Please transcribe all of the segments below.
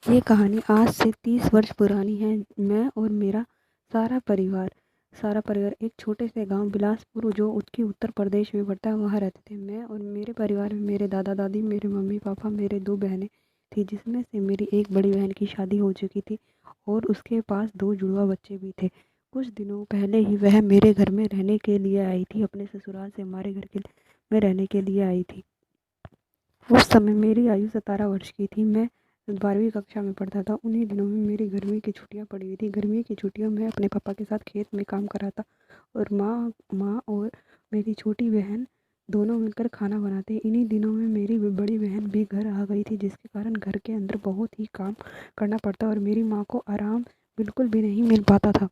ये कहानी आज से 30 वर्ष पुरानी है। मैं और मेरा सारा परिवार एक छोटे से गांव बिलासपुर जो उसकी उत्तर प्रदेश में पड़ता है वहाँ रहते थे। मैं और मेरे परिवार में मेरे दादा दादी, मेरे मम्मी पापा, मेरे 2 बहनें थी, जिसमें से मेरी एक बड़ी बहन की शादी हो चुकी थी और उसके पास 2 जुड़वा बच्चे भी थे। कुछ दिनों पहले ही वह मेरे घर में रहने के लिए आई थी, अपने ससुराल से हमारे घर के में रहने के लिए आई थी। उस समय मेरी आयु 17 वर्ष की थी। मैं 12वीं कक्षा में पढ़ता था। उन्हीं दिनों में मेरी गर्मी की छुट्टियां पड़ी हुई थी। गर्मी की छुट्टियों में अपने पापा के साथ खेत में काम कर रहा था और माँ और मेरी छोटी बहन दोनों मिलकर खाना बनाते। इन्हीं दिनों में मेरी बड़ी बहन भी घर आ गई थी, जिसके कारण घर के अंदर बहुत ही काम करना पड़ता और मेरी माँ को आराम बिल्कुल भी नहीं मिल पाता था।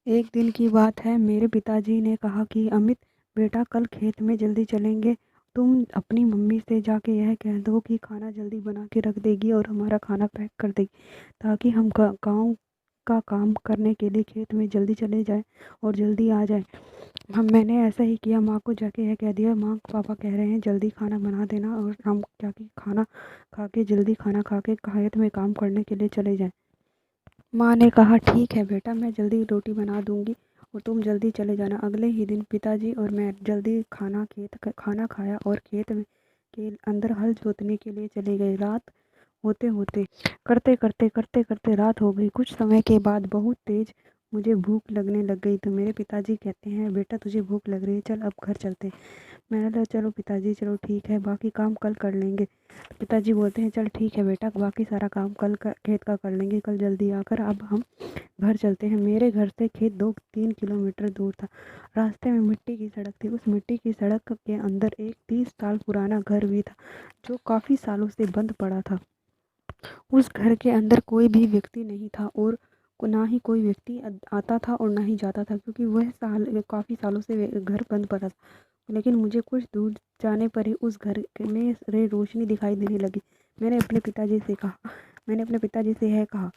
एक दिन की बात है, मेरे पिताजी ने कहा कि अमित बेटा, कल खेत में जल्दी चलेंगे। तुम अपनी मम्मी से जाके यह कह दो कि खाना जल्दी बना के रख देगी और हमारा खाना पैक कर देगी, ताकि हम गाँव का काम करने के लिए खेत में जल्दी चले जाएं और जल्दी आ जाएं। मैंने ऐसा ही किया। माँ को जाके यह कह दिया, माँ पापा कह रहे हैं जल्दी खाना बना देना और हम जाके खाना खा के जल्दी खाना खा के खेत में काम करने के लिए चले जाएं। माँ ने कहा, ठीक है बेटा, मैं जल्दी रोटी बना दूंगी और तुम जल्दी चले जाना। अगले ही दिन पिताजी और मैं जल्दी खाना खाया और खेत में के अंदर हल जोतने के लिए चले गए। रात होते होते करते करते रात हो गई। कुछ समय के बाद बहुत तेज मुझे भूख लगने लग गई, तो मेरे पिताजी कहते हैं, बेटा तुझे भूख लग रही है, चल अब घर चलते। मैंने कहा, चलो पिताजी, चलो ठीक है, बाकी काम कल कर लेंगे। पिताजी बोलते हैं, चल ठीक है बेटा, बाकी सारा काम खेत का कर लेंगे कल जल्दी आकर। अब हम घर चलते हैं। मेरे घर से खेत 2-3 किलोमीटर दूर था। रास्ते में मिट्टी की सड़क थी। उस मिट्टी की सड़क के अंदर एक 30 साल पुराना घर भी था, जो काफ़ी सालों से बंद पड़ा था। उस घर के अंदर कोई भी व्यक्ति नहीं था और ना ही कोई व्यक्ति आता था और ना ही जाता था, क्योंकि वह काफ़ी सालों से घर बंद पड़ा था। लेकिन मुझे कुछ दूर जाने पर ही उस घर में रोशनी दिखाई देने लगी। मैंने अपने पिताजी से यह कहा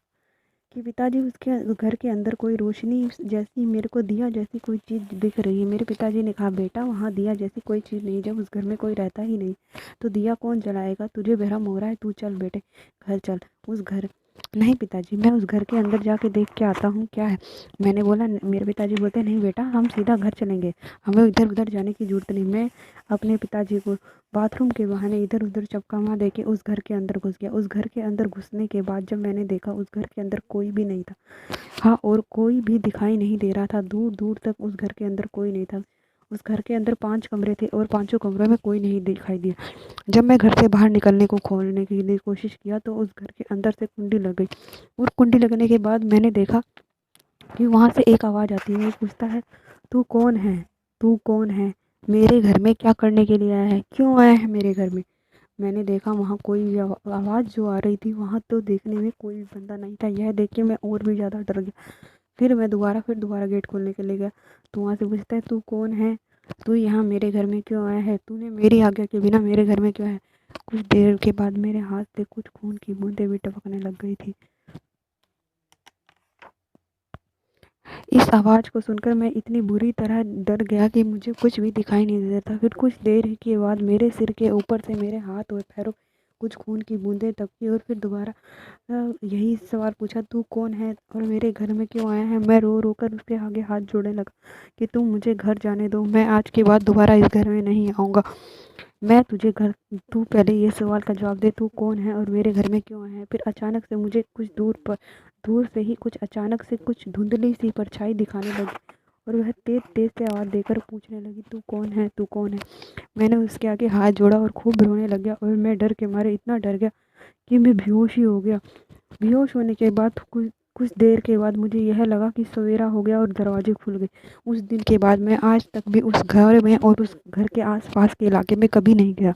कि पिताजी, उसके घर के अंदर कोई रोशनी जैसी, मेरे को दिया जैसी कोई चीज़ दिख रही है। मेरे पिताजी ने कहा, बेटा वहाँ दिया जैसी कोई चीज़ नहीं, जब उस घर में कोई रहता ही नहीं तो दिया कौन जलाएगा? तुझे भ्रम हो रहा है, तू चल बेटे घर चल। उस घर नहीं पिताजी, मैं उस घर के अंदर जाके देख के आता हूँ क्या है। मैंने बोला, मेरे पिताजी बोलते, नहीं बेटा, हम सीधा घर चलेंगे, हमें इधर उधर जाने की ज़रूरत नहीं। मैं अपने पिताजी को बाथरूम के बहाने इधर उधर चपका दे के उस घर के अंदर घुस गया। उस घर के अंदर घुसने के बाद जब मैंने देखा, उस घर के अंदर कोई भी नहीं था। हाँ, और कोई भी दिखाई नहीं दे रहा था। दूर दूर तक उस घर के अंदर कोई नहीं था। उस घर के अंदर 5 कमरे थे और पांचों कमरों में कोई नहीं दिखाई दिया। जब मैं घर से बाहर निकलने को खोलने के लिए कोशिश किया, तो उस घर के अंदर से कुंडी लग गई और कुंडी लगने के बाद मैंने देखा कि वहाँ से एक आवाज़ आती है। वो पूछता है, तू कौन है? तू कौन है? मेरे घर में क्या करने के लिए आया है? क्यों आया है मेरे घर में? मैंने देखा वहाँ कोई आवाज़ जो आ रही थी, वहाँ तो देखने में कोई भी बंदा नहीं था। यह देख के मैं और भी ज़्यादा डर गया। फिर दोबारा गेट खोलने के लिए गया, तो वहाँ से पूछता है, तू कौन है? तू यहाँ मेरे घर में क्यों आया है? तूने मेरी आज्ञा के बिना मेरे घर में क्यों है? कुछ देर के बाद मेरे हाथ से कुछ खून की बूंदें भी टपकने लग गई थी। इस आवाज़ को सुनकर मैं इतनी बुरी तरह डर गया कि मुझे कुछ भी दिखाई नहीं देता। फिर कुछ देर के बाद मेरे सिर के ऊपर से मेरे हाथ और पैरों कुछ खून की बूंदें टपकी और फिर दोबारा यही सवाल पूछा, तू कौन है और मेरे घर में क्यों आया है? मैं रो रो कर उसके आगे हाथ जोड़ने लगा कि तुम मुझे घर जाने दो, मैं आज के बाद दोबारा इस घर में नहीं आऊँगा। मैं तुझे घर तू पहले ये सवाल का जवाब दे, तू कौन है और मेरे घर में क्यों आया है? फिर अचानक से मुझे कुछ दूर से ही अचानक से कुछ धुंधली सी परछाई दिखाने लगी और वह तेज तेज से आवाज़ देकर पूछने लगी, तू कौन है? तू कौन है? मैंने उसके आगे हाथ जोड़ा और खूब रोने लग गया और मैं डर के मारे इतना डर गया कि मैं बेहोश ही हो गया। बेहोश होने के बाद कुछ कुछ देर के बाद मुझे यह लगा कि सवेरा हो गया और दरवाजे खुल गए। उस दिन के बाद मैं आज तक भी उस घर में और उस घर के आसपास के इलाके में कभी नहीं गया।